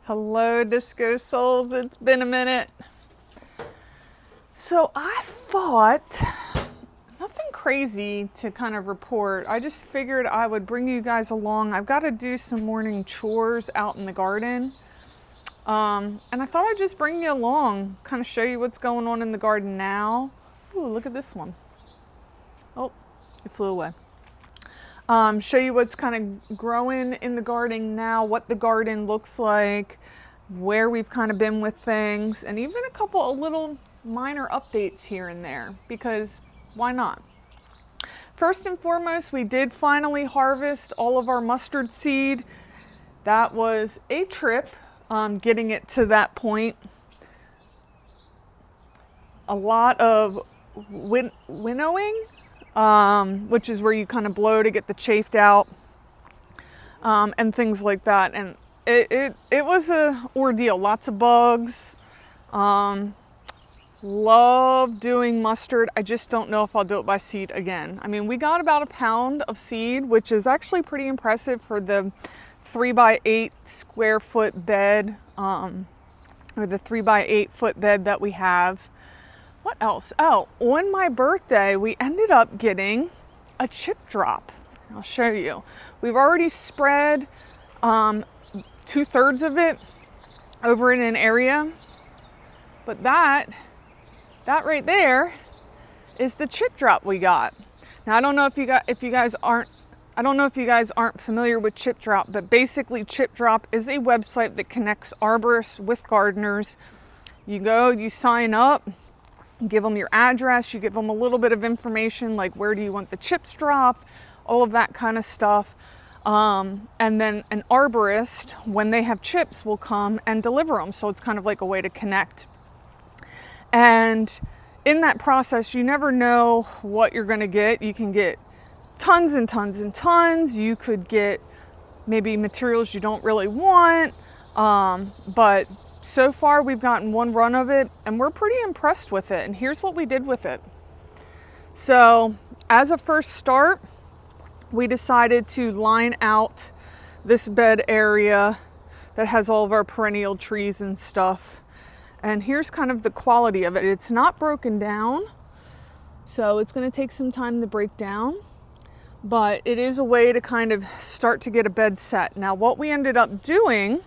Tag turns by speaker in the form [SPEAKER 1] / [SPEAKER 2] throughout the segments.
[SPEAKER 1] Hello, Disco Souls. It's been a minute. So I thought nothing crazy to kind of report. I just figured I would bring you guys along. I've got to do some morning chores out in the garden. And I thought I'd just bring you along, kind of show you what's going on in the garden now. Ooh, look at this one. Oh, it flew away. Show you what's kind of growing in the garden now, what the garden looks like, where we've kind of been with things, and even a couple of little minor updates here and there, because why not? First and foremost, we did finally harvest all of our mustard seed. That was a trip, getting it to that point. A lot of winnowing. Which is where you kind of blow to get the chaff out, and things like that. And it was a ordeal, lots of bugs. Love doing mustard. I just don't know if I'll do it by seed again. I mean, we got about a pound of seed, which is actually pretty impressive for the 3x8 square foot bed, or the 3x8 foot bed that we have. What else? Oh, on my birthday, we ended up getting a chip drop. I'll show you. We've already spread 2/3 of it over in an area, but that right there is the chip drop we got. Now, I don't know if you guys aren't familiar with Chip Drop, but basically Chip Drop is a website that connects arborists with gardeners. You go, you sign up, give them your address, you give them a little bit of information like where do you want the chips dropped, all of that kind of stuff. And then an arborist, when they have chips, will come and deliver them. So it's kind of like a way to connect. And in that process, you never know what you're going to get. You can get tons and tons and tons. You could get maybe materials you don't really want. But so far, we've gotten one run of it, and we're pretty impressed with it. And here's what we did with it. So, as a first start, we decided to line out this bed area that has all of our perennial trees and stuff. And here's kind of the quality of it. It's not broken down, so it's going to take some time to break down. But it is a way to kind of start to get a bed set. Now, what we ended up doing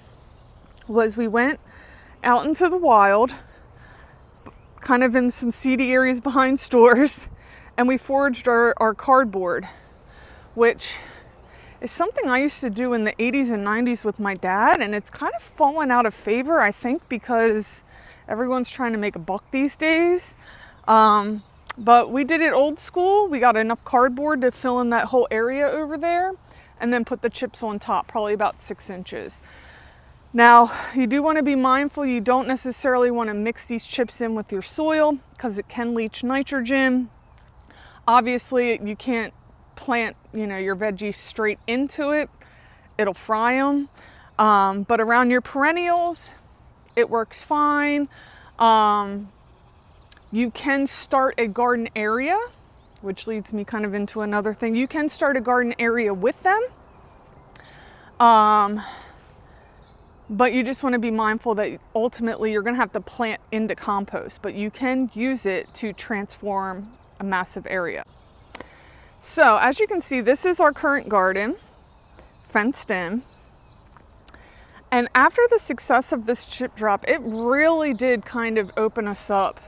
[SPEAKER 1] was we went out into the wild, kind of in some seedy areas behind stores, and we foraged our cardboard, which is something I used to do in the 80s and 90s with my dad, and it's kind of fallen out of favor, I think, because everyone's trying to make a buck these days. But we did it old school. We got enough cardboard to fill in that whole area over there, and then put the chips on top, probably about 6 inches. Now, you do want to be mindful. You don't necessarily want to mix these chips in with your soil because it can leach nitrogen. Obviously, you can't plant, your veggies straight into it. It'll fry them. But around your perennials, it works fine. You can start a garden area, which leads me kind of into another thing. You can start a garden area with them. But you just want to be mindful that ultimately you're going to have to plant into compost, but you can use it to transform a massive area. So as you can see, this is our current garden, fenced in. And after the success of this chip drop, it really did kind of open us up.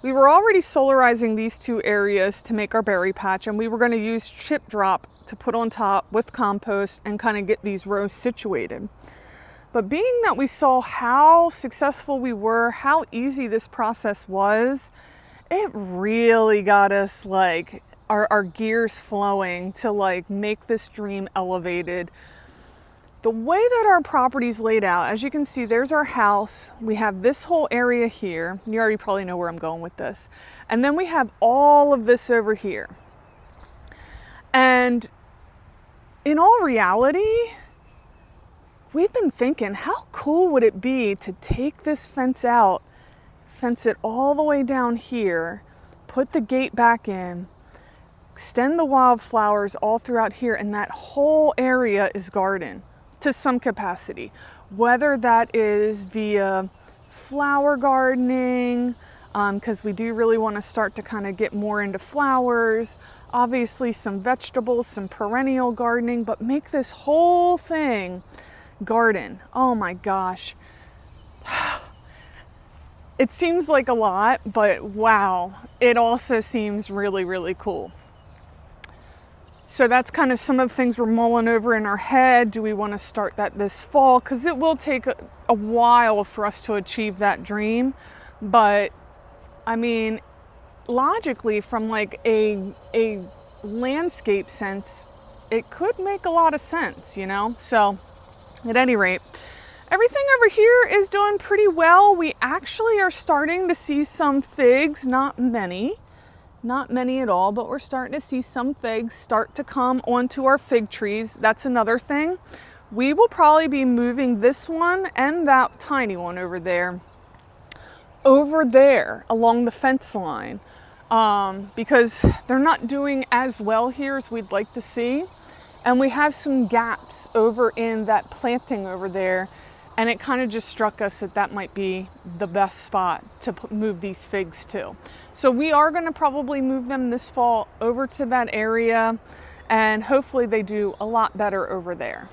[SPEAKER 1] We were already solarizing these 2 areas to make our berry patch, and we were going to use chip drop to put on top with compost and kind of get these rows situated. But being that we saw how successful we were, how easy this process was, it really got us like our gears flowing to make this dream elevated. The way that our property's laid out, as you can see, there's our house. We have this whole area here. You already probably know where I'm going with this. And then we have all of this over here. And in all reality, we've been thinking, how cool would it be to take this fence out, fence it all the way down here, put the gate back in, extend the wildflowers all throughout here, and that whole area is garden to some capacity. whether that is via flower gardening, because we do really want to start to kind of get more into flowers, obviously some vegetables, some perennial gardening, but make this whole thing garden. Oh my gosh. It seems like a lot, but wow, it also seems really, really cool. So that's kind of some of the things we're mulling over in our head. Do we want to start that this fall? Because it will take a while for us to achieve that dream. But I mean, logically, from like a landscape sense, it could make a lot of sense, you know? So at any rate, everything over here is doing pretty well. We actually are starting to see some figs, not many at all, but we're starting to see some figs start to come onto our fig trees. That's another thing. We will probably be moving this one and that tiny one over there along the fence line, because they're not doing as well here as we'd like to see. And we have some gaps over in that planting over there. And it kind of just struck us that that might be the best spot to move these figs to. So we are going to probably move them this fall over to that area, and hopefully they do a lot better over there.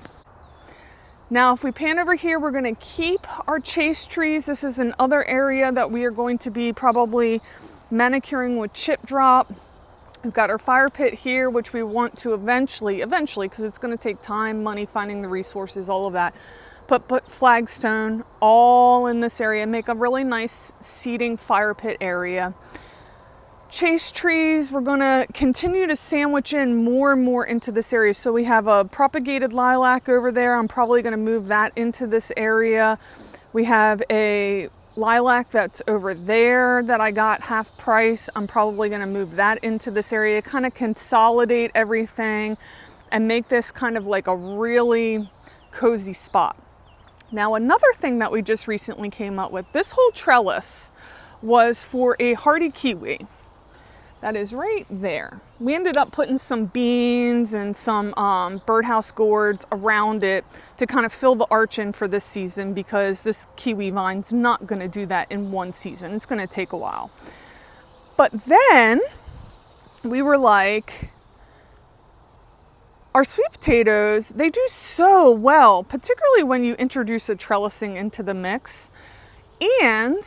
[SPEAKER 1] Now, if we pan over here, we're going to keep our chase trees. This is another area that we are going to be probably manicuring with chip drop. We've got our fire pit here, which we want to eventually, because it's going to take time, money, finding the resources, all of that. Put flagstone all in this area, make a really nice seating fire pit area. Chase trees, we're going to continue to sandwich in more and more into this area. So we have a propagated lilac over there. I'm probably going to move that into this area. We have a lilac that's over there that I got half price. I'm probably going to move that into this area, kind of consolidate everything and make this kind of like a really cozy spot. Now, another thing that we just recently came up with, this whole trellis was for a hardy kiwi. That is right there. We ended up putting some beans and some birdhouse gourds around it to kind of fill the arch in for this season, because this kiwi vine's not going to do that in one season. It's going to take a while. But then we were like, our sweet potatoes, they do so well, particularly when you introduce a trellising into the mix. And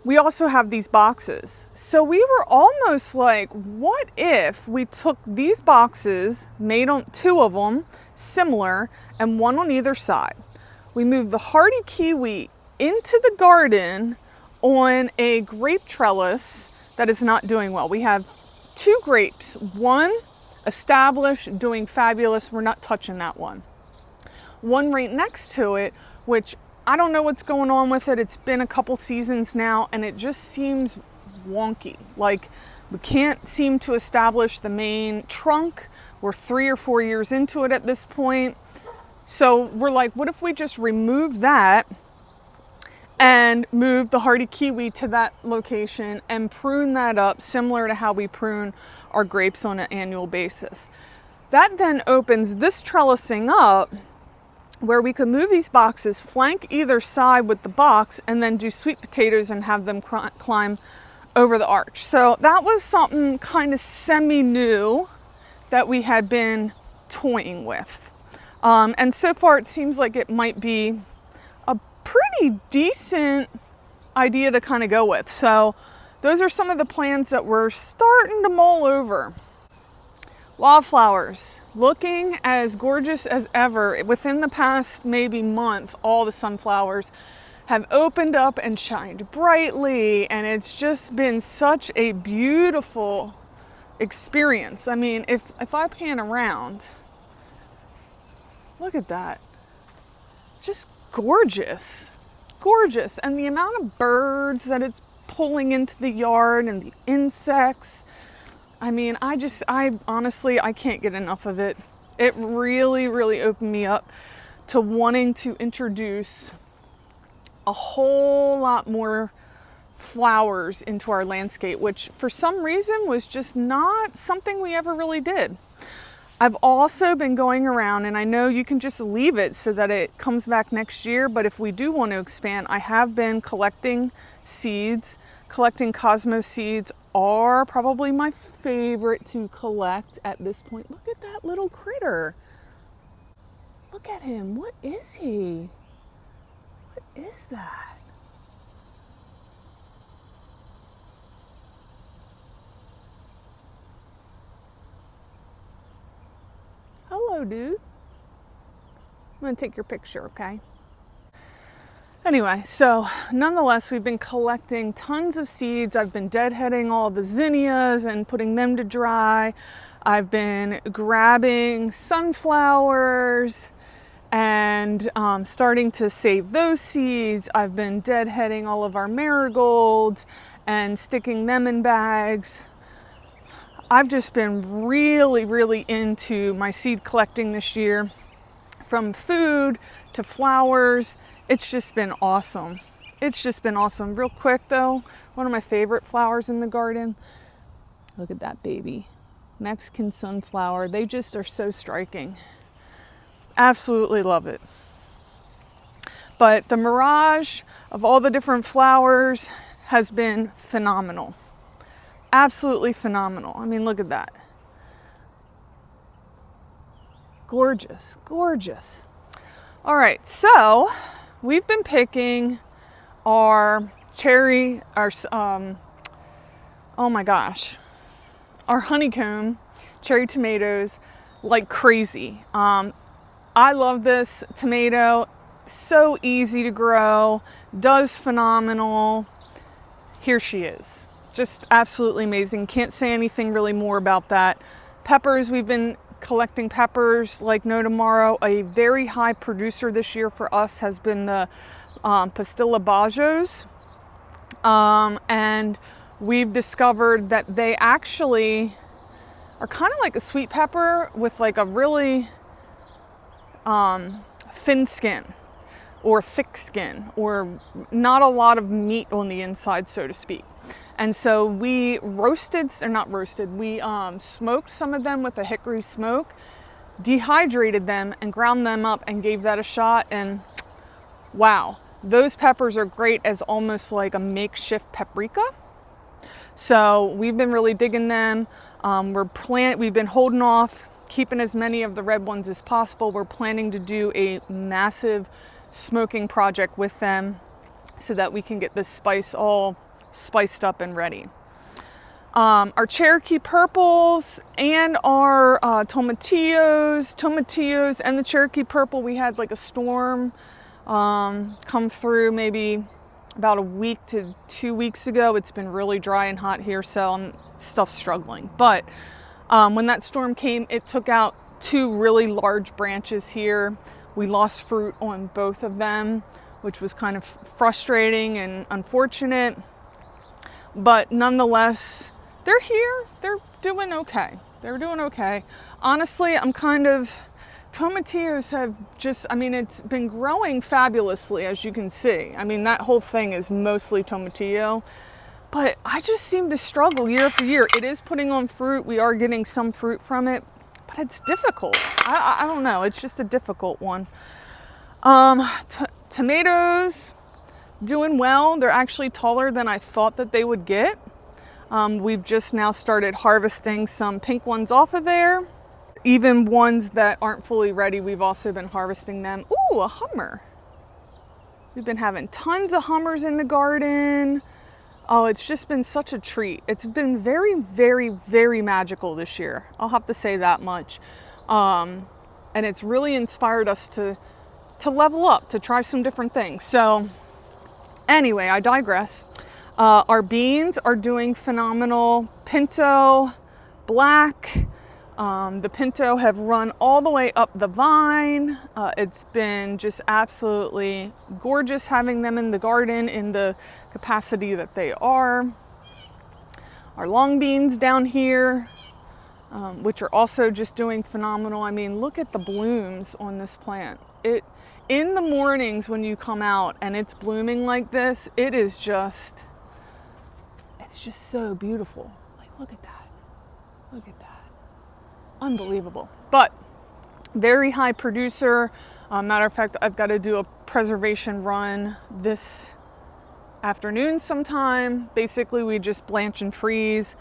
[SPEAKER 1] we also have these boxes. So we were almost like, what if we took these boxes, made on 2 of them, similar, and one on either side. We moved the hardy kiwi into the garden on a grape trellis that is not doing well. We have 2 grapes, one established, doing fabulous. We're not touching that one. One right next to it, which I don't know what's going on with it. It's been a couple seasons now, and it just seems wonky. Like, we can't seem to establish the main trunk. We're 3 or 4 years into it at this point. So we're like, what if we just remove that and move the hardy kiwi to that location and prune that up, similar to how we prune our grapes on an annual basis. That then opens this trellising up, where we could move these boxes, flank either side with the box, and then do sweet potatoes and have them climb over the arch. So that was something kind of semi-new that we had been toying with. And so far it seems like it might be a pretty decent idea to kind of go with. So those are some of the plans that we're starting to mull over. Wildflowers, looking as gorgeous as ever. Within the past maybe month, all the sunflowers have opened up and shined brightly, and it's just been such a beautiful experience. I mean, if I pan around, look at that. Just gorgeous. Gorgeous. And the amount of birds that it's pulling into the yard and the insects. I mean, I honestly, I can't get enough of it. It really, really opened me up to wanting to introduce a whole lot more flowers into our landscape, which for some reason was just not something we ever really did. I've also been going around, and I know you can just leave it so that it comes back next year, but if we do want to expand, I have been collecting seeds. Collecting Cosmos seeds are probably my favorite to collect at this point. Look at that little critter. Look at him. What is he? What is that? Hello, dude. I'm gonna take your picture, okay? Anyway, so nonetheless, we've been collecting tons of seeds. I've been deadheading all the zinnias and putting them to dry. I've been grabbing sunflowers and starting to save those seeds. I've been deadheading all of our marigolds and sticking them in bags. I've just been really into my seed collecting this year, from food to flowers. It's just been awesome. It's just been awesome. Real quick though, one of my favorite flowers in the garden. Look at that baby. Mexican sunflower. They just are so striking. Absolutely love it. But the mirage of all the different flowers has been phenomenal. Absolutely phenomenal. I mean, look at that. Gorgeous, gorgeous. All right, so we've been picking our our honeycomb cherry tomatoes like crazy. I love this tomato. So easy to grow, does phenomenal. Here she is. Just absolutely amazing. Can't say anything really more about that. Peppers, we've been collecting peppers like no tomorrow. A very high producer this year for us has been the Pastilla Bajos. And we've discovered that they actually are kind of like a sweet pepper with like a really thin skin or thick skin, or not a lot of meat on the inside, so to speak. And so we smoked some of them with a hickory smoke, dehydrated them and ground them up and gave that a shot. And wow, those peppers are great as almost like a makeshift paprika. So we've been really digging them. We've been holding off, keeping as many of the red ones as possible. We're planning to do a massive smoking project with them so that we can get this spice all spiced up and ready. Our Cherokee purples and our tomatillos and the Cherokee purple, we had like a storm come through maybe about a week to 2 weeks ago. It's been really dry and hot here, so stuff's struggling. But when that storm came, it took out 2 really large branches here. We lost fruit on both of them, which was kind of frustrating and unfortunate. But nonetheless, they're here. They're doing okay. They're doing okay. Honestly, tomatillos have it's been growing fabulously, as you can see. I mean, that whole thing is mostly tomatillo. But I just seem to struggle year after year. It is putting on fruit. We are getting some fruit from it, but it's difficult. I don't know. It's just a difficult one. Tomatoes, doing well. They're actually taller than I thought that they would get. We've just now started harvesting some pink ones off of there. Even ones that aren't fully ready, we've also been harvesting them. Ooh, a hummer. We've been having tons of hummers in the garden. Oh, it's just been such a treat. It's been very magical this year. I'll have to say that much. And it's really inspired us to level up, to try some different things. So anyway, I digress. Our beans are doing phenomenal. Pinto, black. The pinto have run all the way up the vine. It's been just absolutely gorgeous having them in the garden in the capacity that they are. Our long beans down here, which are also just doing phenomenal. I mean, look at the blooms on this plant. In the mornings when you come out and it's blooming like this, it's just so beautiful. Like, look at that. Look at that. unbelievable. But very high producer. Matter of fact, I've got to do a preservation run this afternoon sometime. Basically, we just blanch and freeze.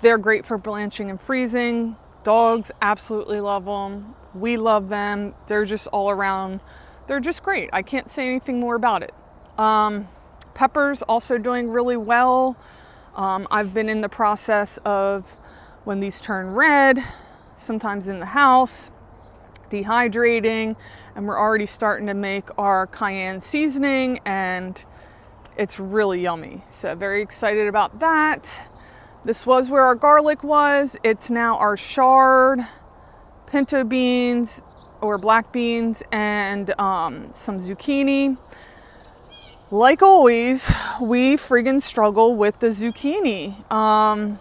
[SPEAKER 1] They're great for blanching and freezing. Dogs absolutely love them. We love them. They're just all around. They're just great. I can't say anything more about it. Peppers also doing really well. I've been in the process of, when these turn red, sometimes in the house, dehydrating, and we're already starting to make our cayenne seasoning, and it's really yummy. So very excited about that. This was where our garlic was. It's now our chard, pinto beans or black beans, and some zucchini. Like always, we friggin' struggle with the zucchini.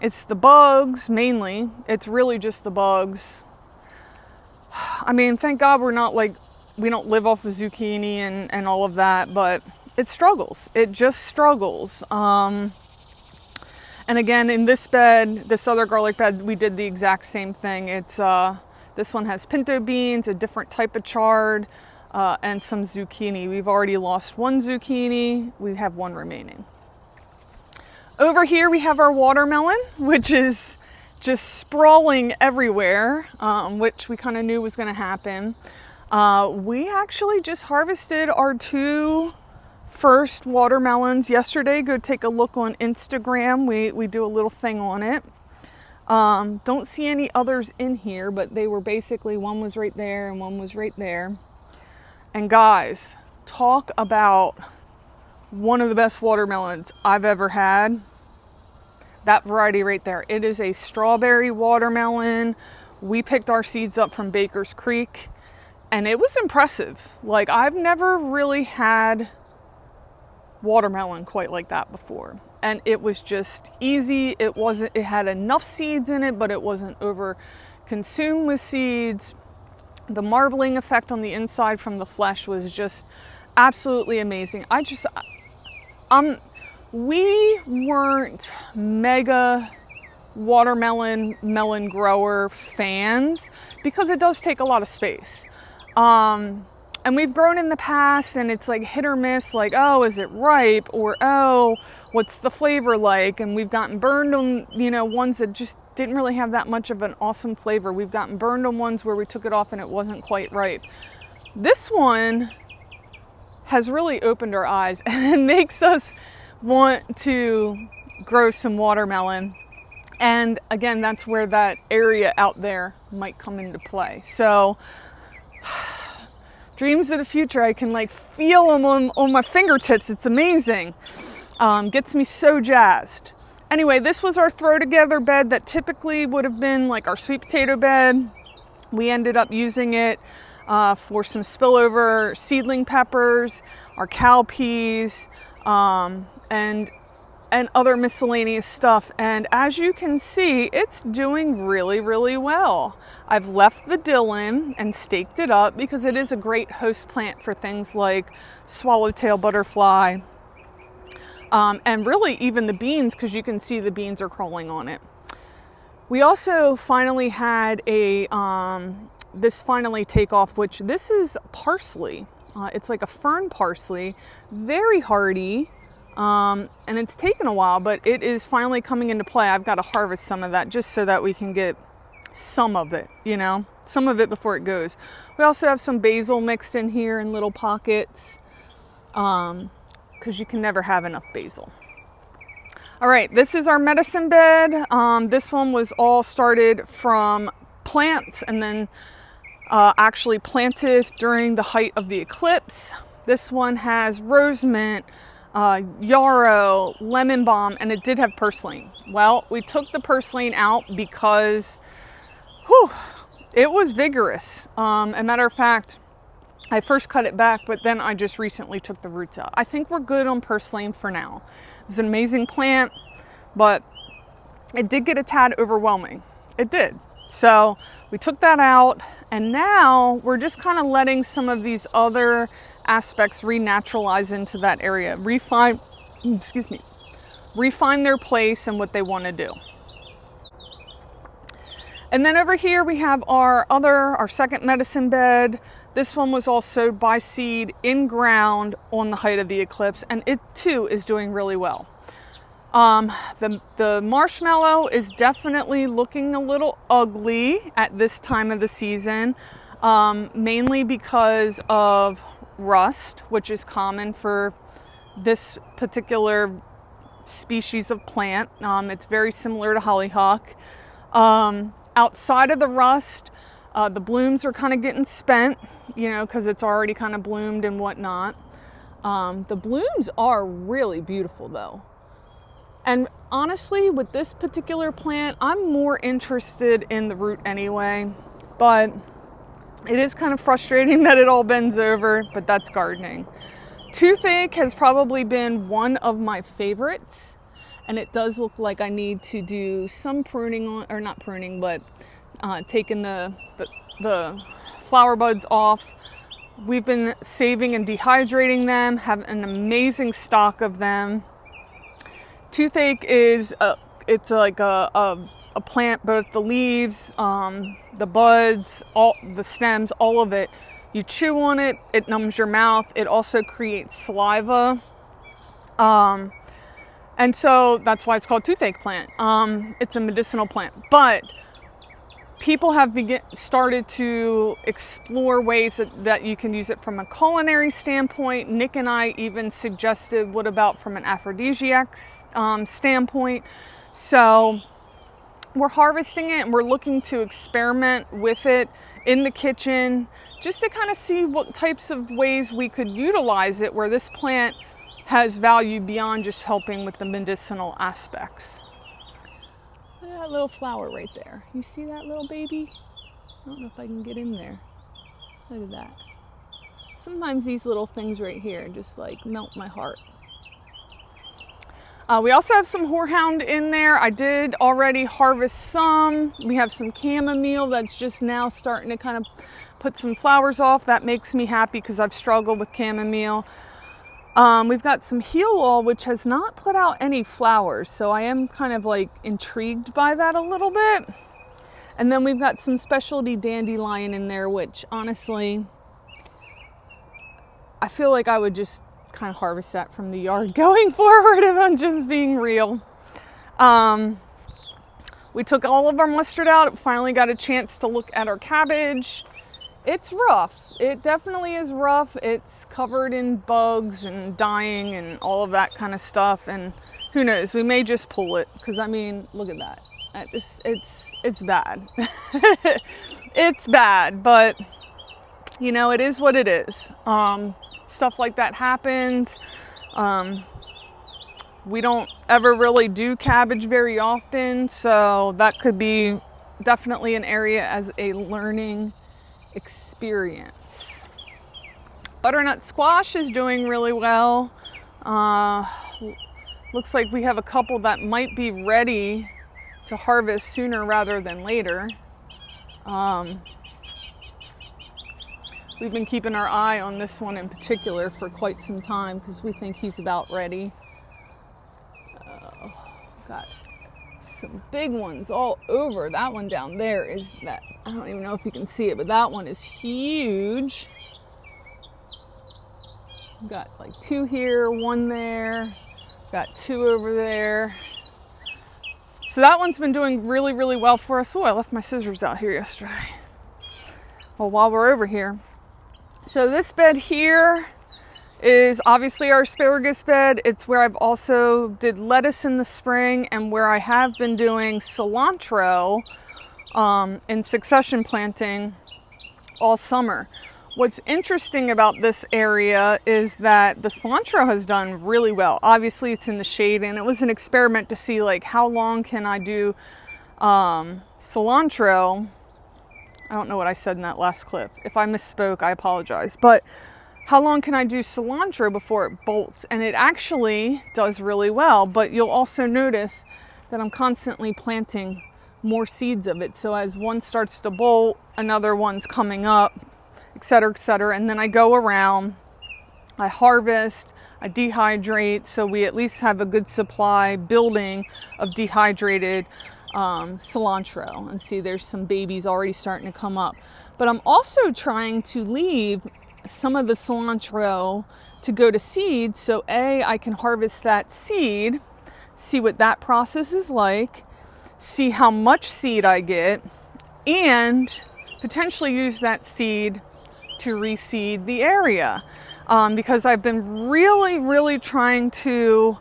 [SPEAKER 1] It's the bugs mainly. It's really just the bugs. I mean, thank God we don't live off of zucchini and all of that, but it struggles. It just struggles. And again, in this bed, this other garlic bed, we did the exact same thing. It's this one has pinto beans, a different type of chard, and some zucchini. We've already lost one zucchini. We have one remaining. Over here we have our watermelon, which is just sprawling everywhere, which we kind of knew was going to happen. We actually just harvested our 2 first watermelons yesterday. Go take a look on Instagram. We do a little thing on it. Don't see any others in here, but they were basically, one was right there and one was right there. And guys, talk about one of the best watermelons I've ever had. That variety right there. It is a strawberry watermelon. We picked our seeds up from Baker's Creek, and it was impressive. Like, I've never really had watermelon quite like that before. And it was just easy. It had enough seeds in it, but it wasn't over consumed with seeds. The marbling effect on the inside from the flesh was just absolutely amazing. We weren't mega melon grower fans because it does take a lot of space. And we've grown in the past, and it's like hit or miss, like, oh, is it ripe? Or, oh, what's the flavor like? And we've gotten burned on, ones that just didn't really have that much of an awesome flavor. We've gotten burned on ones where we took it off and it wasn't quite ripe. This one has really opened our eyes and makes us want to grow some watermelon. And again, that's where that area out there might come into play. So dreams of the future, I can feel them on my fingertips. It's amazing. Gets me so jazzed. Anyway, this was our throw together bed that typically would have been like our sweet potato bed. We ended up using it for some spillover seedling peppers, our cowpeas, and other miscellaneous stuff. And as you can see, it's doing really, really well. I've left the dill in and staked it up because it is a great host plant for things like swallowtail butterfly, and really even the beans, because you can see the beans are crawling on it. We also finally had this finally take off, which this is parsley. It's like a fern parsley, very hardy. And it's taken a while, but it is finally coming into play. I've got to harvest some of that just so that we can get some of it, some of it before it goes. We also have some basil mixed in here in little pockets, because you can never have enough basil. All right, this is our medicine bed. This one was all started from plants and then actually planted during the height of the eclipse. This one has rose mint, yarrow, lemon balm, and it did have purslane. Well, we took the purslane out because it was vigorous. As a matter of fact, I first cut it back, but then I just recently took the roots out. I think we're good on purslane for now. It's an amazing plant, but it did get a tad overwhelming. It did. So we took that out, and now we're just kind of letting some of these other aspects renaturalize into that area, refine their place and what they want to do. And then over here we have our second medicine bed. This one was all sowed by seed in ground on the height of the eclipse, and it too is doing really well. The marshmallow is definitely looking a little ugly at this time of the season, mainly because of rust, which is common for this particular species of plant. It's very similar to hollyhock. Outside of the rust, the blooms are kind of getting spent, because it's already kind of bloomed and whatnot. The blooms are really beautiful though. And honestly, with this particular plant, I'm more interested in the root anyway, but it is kind of frustrating that it all bends over, but that's gardening. Toothache has probably been one of my favorites, and it does look like I need to do some pruning on, or not pruning, but taking the flower buds off. We've been saving and dehydrating them, have an amazing stock of them. Toothache is it's like a plant, both the leaves, the buds, all the stems, all of it. You chew on it, it numbs your mouth. It also creates saliva. And so that's why it's called toothache plant. It's a medicinal plant, but people have started to explore ways that you can use it from a culinary standpoint. Nick and I even suggested, what about from an aphrodisiac standpoint? So we're harvesting it and we're looking to experiment with it in the kitchen, just to kind of see what types of ways we could utilize it, where this plant has value beyond just helping with the medicinal aspects. Look at that little flower right there. You see that little baby? I don't know if I can get in there. Look at that. Sometimes these little things right here just like melt my heart. We also have some horehound in there. I did already harvest some. We have some chamomile that's just now starting to kind of put some flowers off. That makes me happy because I've struggled with chamomile. We've got some heel wall, which has not put out any flowers, so I am kind of like intrigued by that a little bit. And then we've got some specialty dandelion in there, which honestly, I feel like I would just kind of harvest that from the yard going forward, if I'm just being real. We took all of our mustard out. Finally got a chance to look at our cabbage. It's rough. It definitely is rough. It's covered in bugs and dying and all of that kind of stuff. And who knows, we may just pull it, because I mean, look at that. It's bad. It's bad, but it is what it is. Stuff like that happens. We don't ever really do cabbage very often, so that could be definitely an area as a learning experience. Butternut squash is doing really well. Looks like we have a couple that might be ready to harvest sooner rather than later. We've been keeping our eye on this one in particular for quite some time because we think he's about ready. Got some big ones all over. That one down there is that, I don't even know if you can see it, but that one is huge. Got like 2 here, 1 there, got 2 over there. So that one's been doing really, really well for us. Oh, I left my scissors out here yesterday. Well, while we're over here. So this bed here is obviously our asparagus bed. It's where I've also did lettuce in the spring and where I have been doing cilantro in succession planting all summer. What's interesting about this area is that the cilantro has done really well. Obviously it's in the shade, and it was an experiment to see like how long can I do cilantro. I don't know what I said in that last clip. If I misspoke, I apologize. But how long can I do cilantro before it bolts? And it actually does really well, but you'll also notice that I'm constantly planting more seeds of it. So as one starts to bolt, another one's coming up, et cetera, and then I go around, I harvest, I dehydrate, so we at least have a good supply building of dehydrated cilantro, and see there's some babies already starting to come up. But I'm also trying to leave some of the cilantro to go to seed, so I can harvest that seed, see what that process is like, see how much seed I get, and potentially use that seed to reseed the area, because I've been really trying to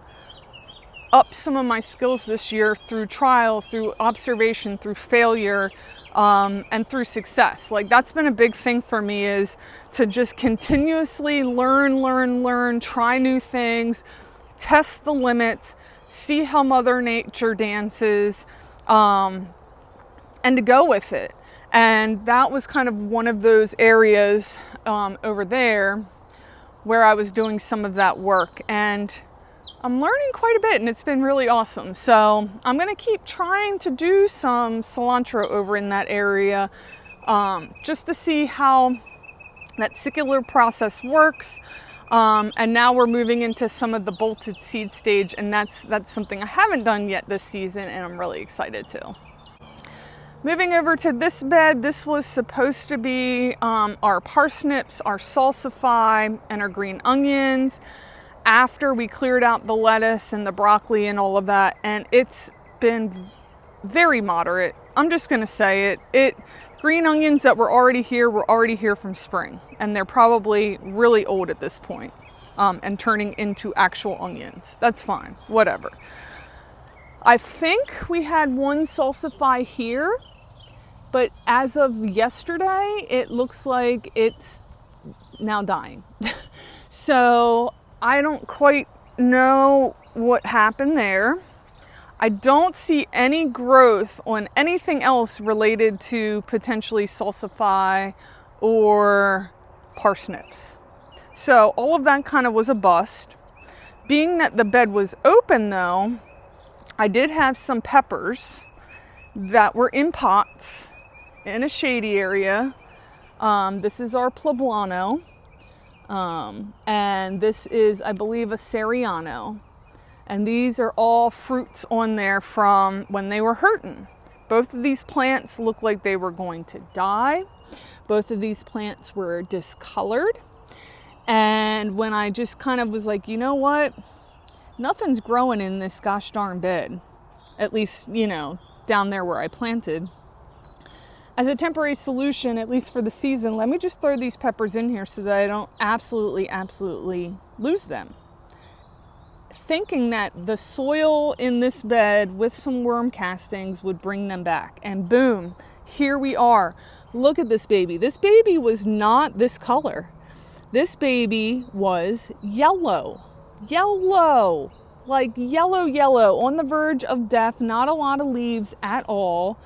[SPEAKER 1] up some of my skills this year through trial, through observation, through failure, and through success. Like, that's been a big thing for me, is to just continuously learn, try new things, test the limits, see how Mother Nature dances, and to go with it. And that was kind of one of those areas over there where I was doing some of that work, and I'm learning quite a bit, and it's been really awesome. So I'm going to keep trying to do some cilantro over in that area, just to see how that sicular process works. And now we're moving into some of the bolted seed stage, and that's something I haven't done yet this season, and I'm really excited to. Moving over to this bed, this was supposed to be our parsnips, our salsify, and our green onions, after we cleared out the lettuce and the broccoli and all of that, and it's been very moderate. I'm just gonna say it. Green onions that were already here from spring, and they're probably really old at this point, and turning into actual onions. That's fine, whatever. I think we had one salsify here, but as of yesterday, it looks like it's now dying. So I don't quite know what happened there. I don't see any growth on anything else related to potentially salsify or parsnips. So all of that kind of was a bust. Being that the bed was open though, I did have some peppers that were in pots in a shady area. This is our poblano. And this is, I believe, a Seriano. And these are all fruits on there from when they were hurting. Both of these plants looked like they were going to die. Both of these plants were discolored. And when I just kind of was like, you know what? Nothing's growing in this gosh darn bed. At least, down there where I planted. As a temporary solution, at least for the season, let me just throw these peppers in here so that I don't absolutely lose them. Thinking that the soil in this bed with some worm castings would bring them back. And boom, here we are. Look at this baby. This baby was not this color. This baby was yellow. Like yellow, on the verge of death, not a lot of leaves at all.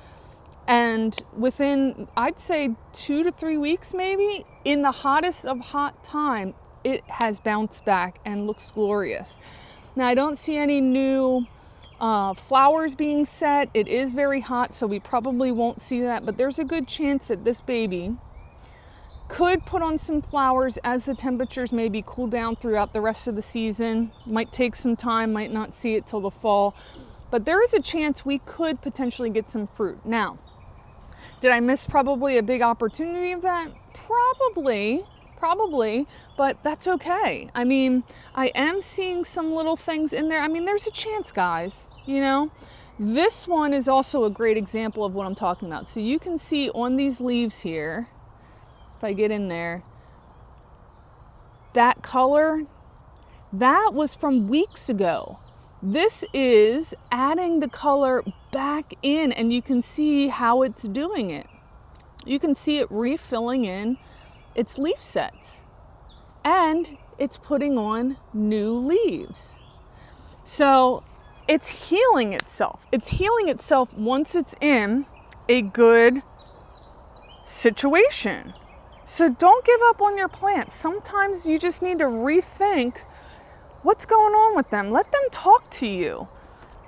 [SPEAKER 1] And within, I'd say 2 to 3 weeks maybe, in the hottest of hot time, it has bounced back and looks glorious. Now, I don't see any new flowers being set. It is very hot, so we probably won't see that, but there's a good chance that this baby could put on some flowers as the temperatures maybe cool down throughout the rest of the season. Might take some time, might not see it till the fall, but there is a chance we could potentially get some fruit. Now, did I miss probably a big opportunity of that? Probably, but that's okay. I mean, I am seeing some little things in there. I mean, there's a chance, guys, This one is also a great example of what I'm talking about. So you can see on these leaves here, if I get in there, that color, that was from weeks ago. This is adding the color back in, and you can see how it's doing it. You can see it refilling in its leaf sets, and it's putting on new leaves. So it's healing itself. It's healing itself once it's in a good situation. So don't give up on your plants. Sometimes you just need to rethink what's going on with them. Let them talk to you.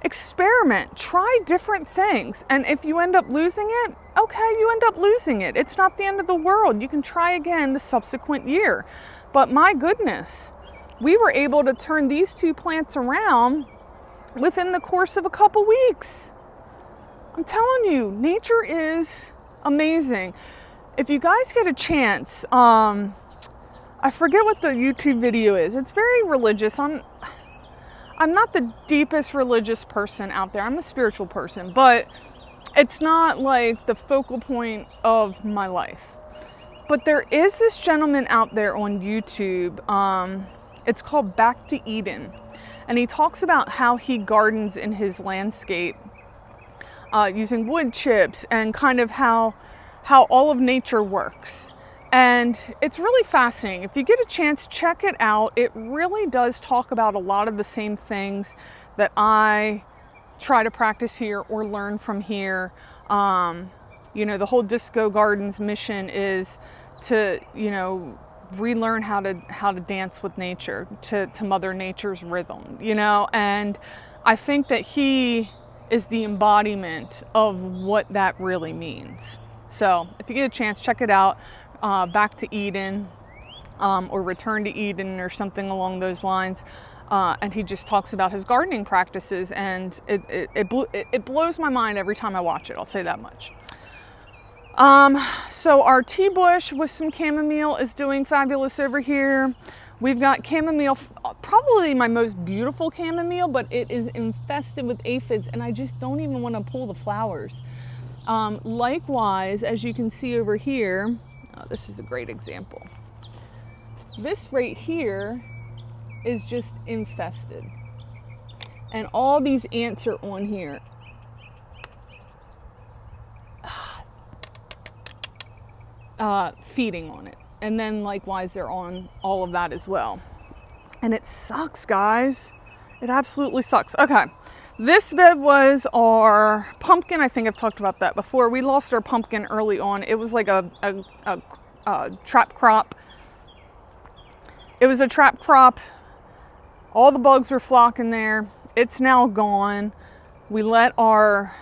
[SPEAKER 1] Experiment, try different things. And if you end up losing it, okay, you end up losing it. It's not the end of the world. You can try again the subsequent year. But my goodness, we were able to turn these two plants around within the course of a couple weeks. I'm telling you, nature is amazing. If you guys get a chance, I forget what the YouTube video is. It's very religious. I'm not the deepest religious person out there. I'm a spiritual person, but it's not like the focal point of my life. But there is this gentleman out there on YouTube. It's called Back to Eden. And he talks about how he gardens in his landscape using wood chips and kind of how all of nature works. And it's really fascinating. If you get a chance, check it out. It really does talk about a lot of the same things that I try to practice here or learn from here. You know, the whole Disco Gardens mission is to, you know, relearn how to dance with nature, to Mother Nature's rhythm, you know, and I think that he is the embodiment of what that really means. So if you get a chance, check it out. Back to Eden, or Return to Eden, or something along those lines. And he just talks about his gardening practices, and it blows my mind every time I watch it. I'll say that much. So our tea bush with some chamomile is doing fabulous over here. We've got chamomile, probably my most beautiful chamomile, but it is infested with aphids, and I just don't even want to pull the flowers. Likewise, as you can see over here, this is a great example. This right here is just infested. And all these ants are on here. Feeding on it. And then likewise, they're on all of that as well. And it sucks, guys. It absolutely sucks. Okay. This bed was our pumpkin. I think I've talked about that before. We lost our pumpkin early on. It was like a trap crop. It was a trap crop. All the bugs were flocking there. It's now gone. We let our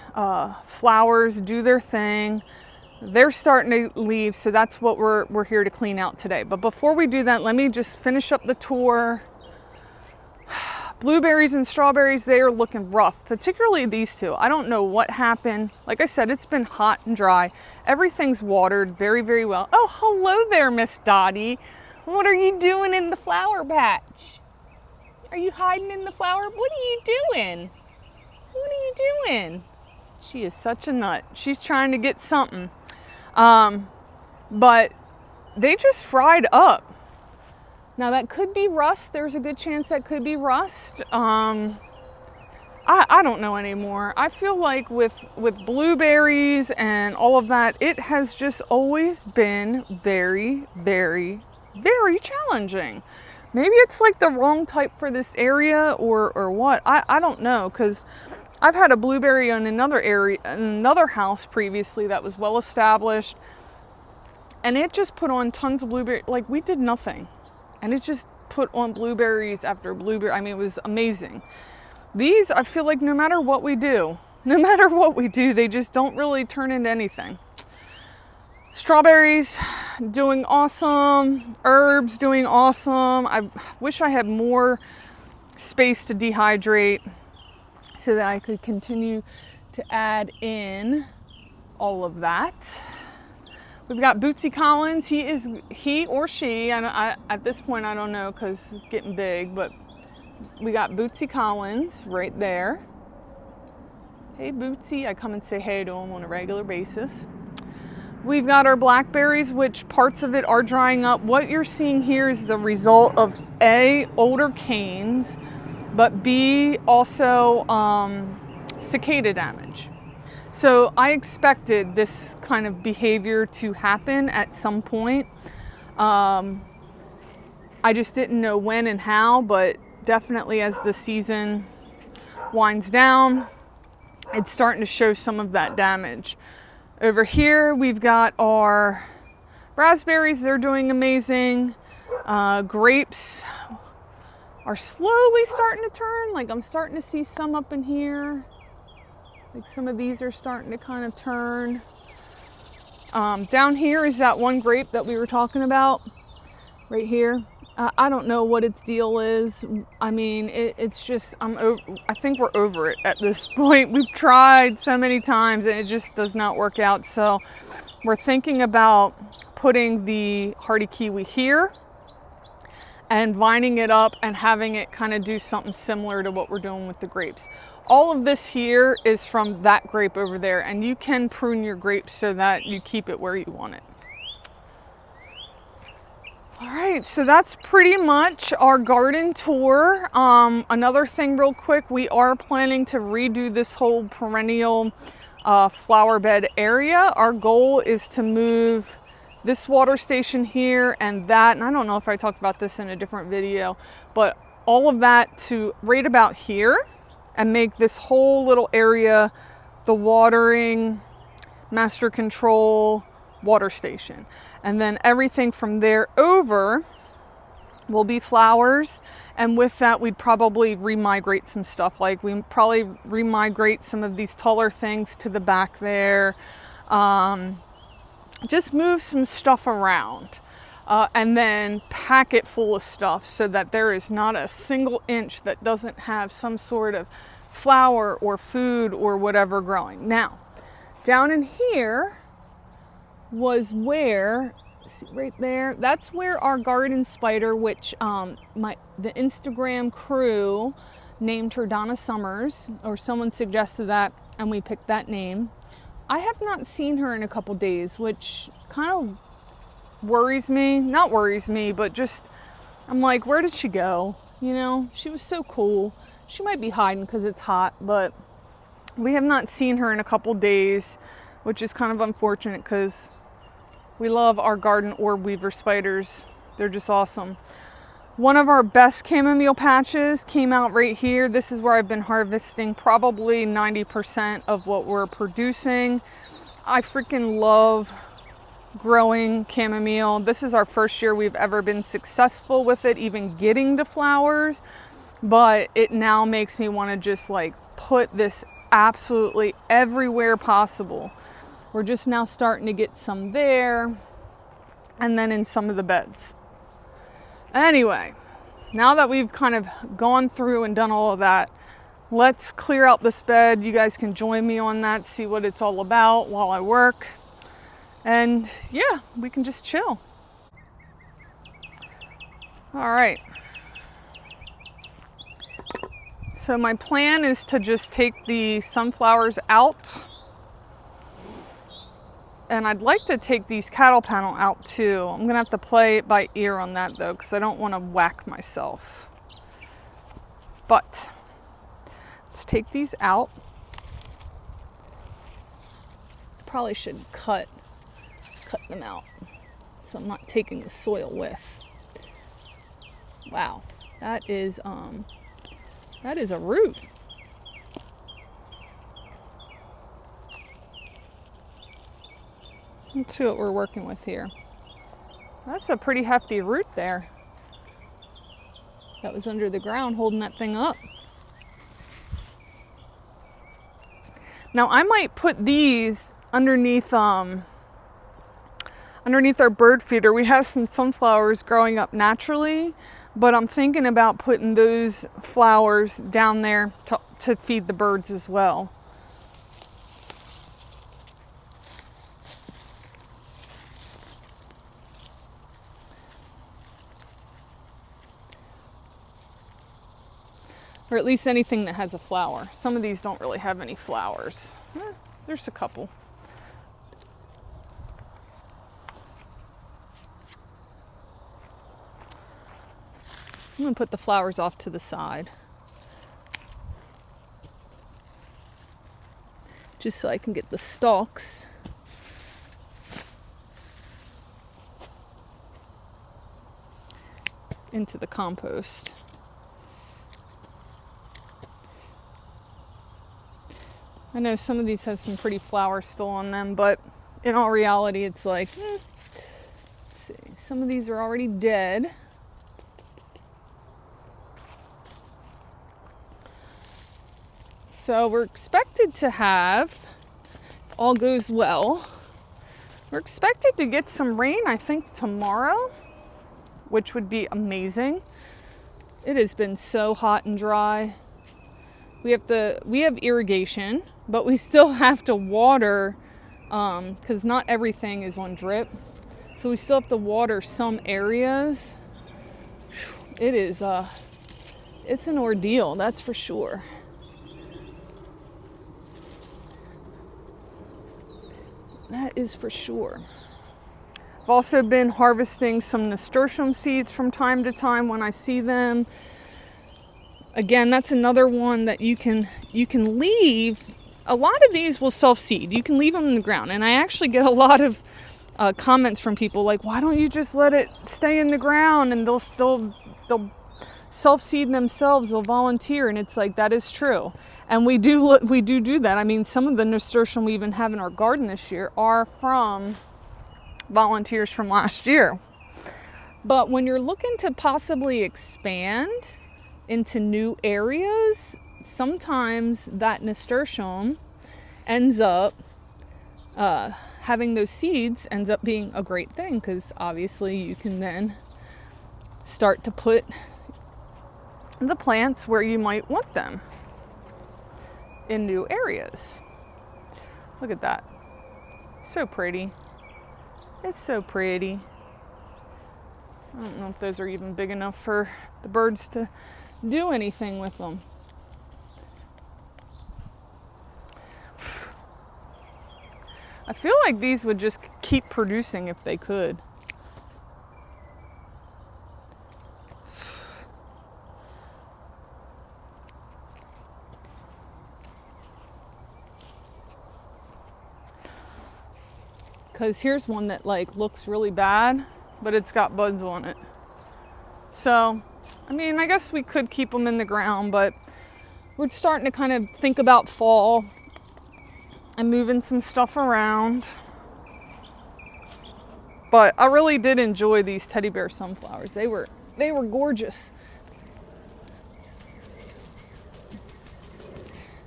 [SPEAKER 1] flowers do their thing. They're starting to leave, so that's what we're here to clean out today. But before we do that, let me just finish up the tour. Blueberries and strawberries, they are looking rough, particularly these two. I don't know what happened. Like I said, it's been hot and dry. Everything's watered very, very well. Oh, hello there, Miss Dottie. What are you doing in the flower patch? Are you hiding in the flower? What are you doing? What are you doing? She is such a nut. She's trying to get something. But they just fried up. Now that could be rust. There's a good chance that could be rust. I don't know anymore. I feel like with blueberries and all of that, it has just always been very, very, very challenging. Maybe it's like the wrong type for this area or what. I don't know, because I've had a blueberry in another area, in another house previously that was well established, and it just put on tons of blueberry. Like, we did nothing, and it just put on blueberries after blueberry. I mean, it was amazing. These, I feel like no matter what we do, they just don't really turn into anything. Strawberries doing awesome. Herbs doing awesome. I wish I had more space to dehydrate so that I could continue to add in all of that. We've got Bootsy Collins. He or she, at this point I don't know because it's getting big, but we got Bootsy Collins right there. Hey Bootsy, I come and say hey to him on a regular basis. We've got our blackberries, which parts of it are drying up. What you're seeing here is the result of A, older canes, but B, also cicada damage. So I expected this kind of behavior to happen at some point. I just didn't know when and how, but definitely as the season winds down, it's starting to show some of that damage. Over here, we've got our raspberries. They're doing amazing. Grapes are slowly starting to turn. Like, I'm starting to see some up in here. Like, some of these are starting to kind of turn. Down here is that one grape that we were talking about right here. I don't know what its deal is. I mean, it's just, I think we're over it at this point. We've tried so many times and it just does not work out. So we're thinking about putting the hardy kiwi here and vining it up and having it kind of do something similar to what we're doing with the grapes. All of this here is from that grape over there, and you can prune your grapes so that you keep it where you want it. All right, so that's pretty much our garden tour. Another thing real quick, we are planning to redo this whole perennial flower bed area. Our goal is to move this water station here and that, and I don't know if I talked about this in a different video, but all of that to right about here and make this whole little area the watering, master control, water station. And then everything from there over will be flowers. And with that, we'd probably remigrate some stuff. Like we probably remigrate some of these taller things to the back there. Just move some stuff around. And then pack it full of stuff so that there is not a single inch that doesn't have some sort of flower or food or whatever growing. Now, down in here was where, see right there, that's where our garden spider, which the Instagram crew named her Donna Summers, or someone suggested that and we picked that name. I have not seen her in a couple days, which kind of worries me. Not worries me, but just, I'm like, where did she go? You know, she was so cool. She might be hiding because it's hot, but we have not seen her in a couple days, which is kind of unfortunate because we love our garden orb weaver spiders. They're just awesome. One of our best chamomile patches came out right here. This is where I've been harvesting probably 90% of what we're producing. I freaking love growing chamomile. This is our first year we've ever been successful with it, even getting to flowers. But it now makes me want to just like put this absolutely everywhere possible. We're just now starting to get some there and then in some of the beds. Anyway, now that we've kind of gone through and done all of that, let's clear out this bed. You guys can join me on that, see what it's all about while I work. And yeah, we can just chill. All right. So my plan is to just take the sunflowers out. And I'd like to take these cattle panel out too. I'm gonna have to play it by ear on that though, because I don't want to whack myself. But let's take these out. Probably should cut them out so I'm not taking the soil with. Wow, that is a root. Let's see what we're working with here. That's a pretty hefty root there. That was under the ground holding that thing up. Now I might put these underneath our bird feeder. We have some sunflowers growing up naturally, but I'm thinking about putting those flowers down there to feed the birds as well. Or at least anything that has a flower. Some of these don't really have any flowers. There's a couple. I'm going to put the flowers off to the side. Just so I can get the stalks. Into the compost. I know some of these have some pretty flowers still on them, but in all reality, it's like, let's see, some of these are already dead. So we're expected to have, if all goes well, we're expected to get some rain, I think tomorrow. which would be amazing. It has been so hot and dry. We have irrigation, but we still have to water because not everything is on drip. So we still have to water some areas. It is it's an ordeal, that's for sure. That is for sure. I've also been harvesting some nasturtium seeds from time to time when I see them. Again, that's another one that you can leave. A lot of these will self-seed. You can leave them in the ground. And I actually get a lot of comments from people like, why don't you just let it stay in the ground and they'll self-seed themselves, they'll volunteer. And it's like, that is true. And we do that. I mean, some of the nasturtium we even have in our garden this year are from volunteers from last year. But when you're looking to possibly expand into new areas, sometimes that nasturtium ends up having those seeds ends up being a great thing, because obviously you can then start to put the plants where you might want them in new areas. Look at that. So pretty. It's so pretty. I don't know if those are even big enough for the birds to do anything with them. I feel like these would just keep producing if they could. Because here's one that like looks really bad, but it's got buds on it. So, I mean, I guess we could keep them in the ground, but we're starting to kind of think about fall and moving some stuff around. But I really did enjoy these teddy bear sunflowers. They were gorgeous.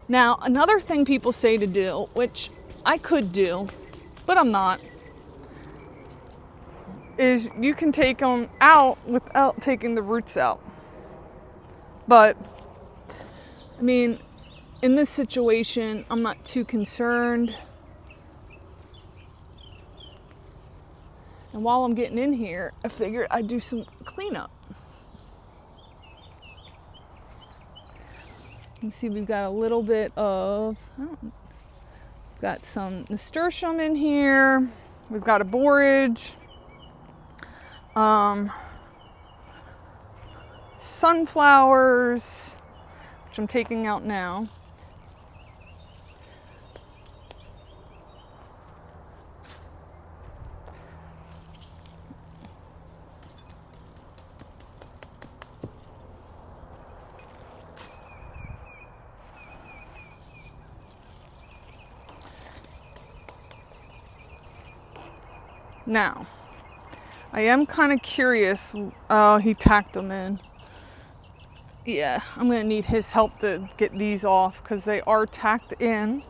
[SPEAKER 1] Now, another thing people say to do, which I could do, but I'm not, is you can take them out without taking the roots out. But, I mean, in this situation, I'm not too concerned. And while I'm getting in here, I figured I'd do some cleanup. You can see we've got a little bit of, got some nasturtium in here. We've got a borage. Sunflowers, which I'm taking out now. Now, I am kind of curious. Oh, he tacked them in. Yeah, I'm going to need his help to get these off because they are tacked in.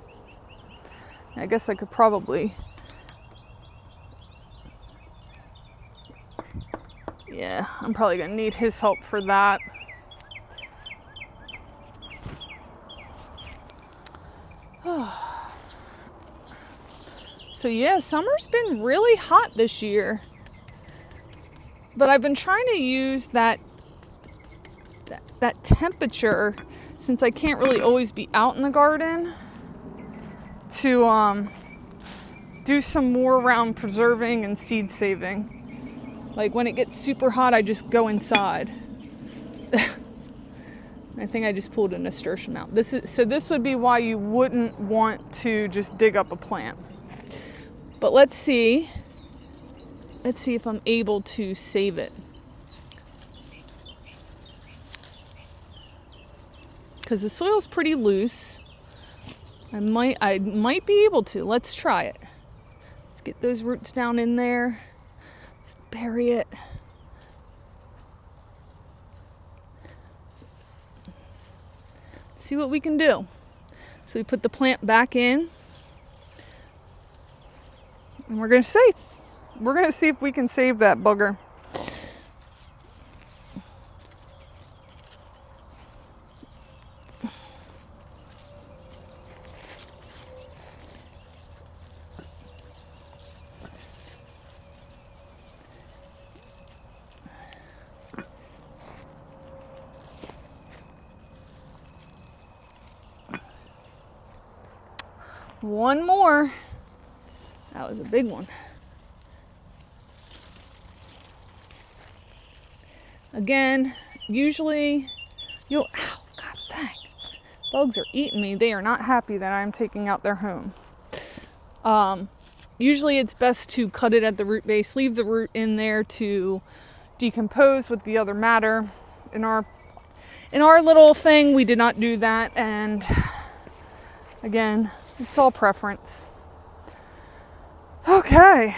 [SPEAKER 1] I guess I could probably... Yeah, I'm probably going to need his help for that. So yeah, summer's been really hot this year. But I've been trying to use that temperature, since I can't really always be out in the garden, to do some more around preserving and seed saving. Like when it gets super hot, I just go inside. I think I just pulled a nasturtium out. This would be why you wouldn't want to just dig up a plant. But let's see if I'm able to save it. Because the soil's pretty loose. I might be able to. Let's try it. Let's get those roots down in there. Let's bury it. See what we can do. So we put the plant back in. And we're going to see if we can save that bugger. one more. That was a big one. Again, usually you'll, ow, god dang. Bugs are eating me. They are not happy that I'm taking out their home. Usually it's best to cut it at the root base, leave the root in there to decompose with the other matter. In our little thing, we did not do that, and again, it's all preference. Okay.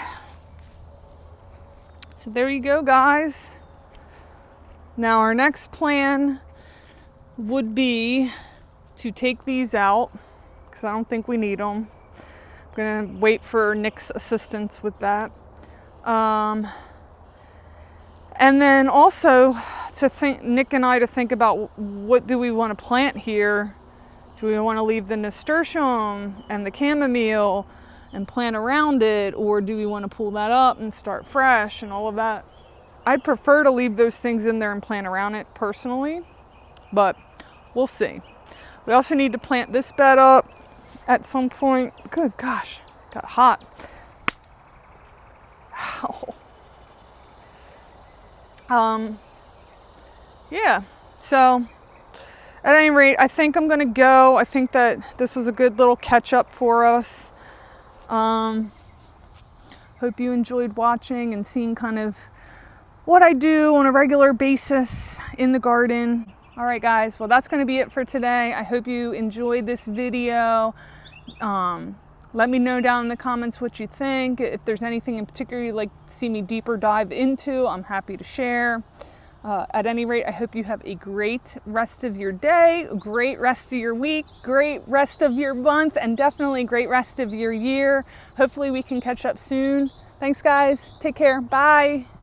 [SPEAKER 1] So there you go, guys. Now our next plan would be to take these out because I don't think we need them. I'm gonna wait for Nick's assistance with that. And then also Nick and I to think about what do we want to plant here. Do we want to leave the nasturtium and the chamomile and plant around it, or do we want to pull that up and start fresh and all of that? I'd prefer to leave those things in there and plant around it personally, but we'll see. We also need to plant this bed up at some point. Good gosh, got hot. Ow. Yeah, so at any rate, I think I'm gonna go. I think that this was a good little catch up for us. Hope you enjoyed watching and seeing kind of what I do on a regular basis in the garden. All right, guys, well, that's going to be it for today. I hope you enjoyed this video. Let me know down in the comments what you think. If there's anything in particular you'd like to see me deeper dive into, I'm happy to share. At any rate, I hope you have a great rest of your day, great rest of your week, great rest of your month, and definitely great rest of your year. Hopefully we can catch up soon. Thanks, guys. Take care. Bye.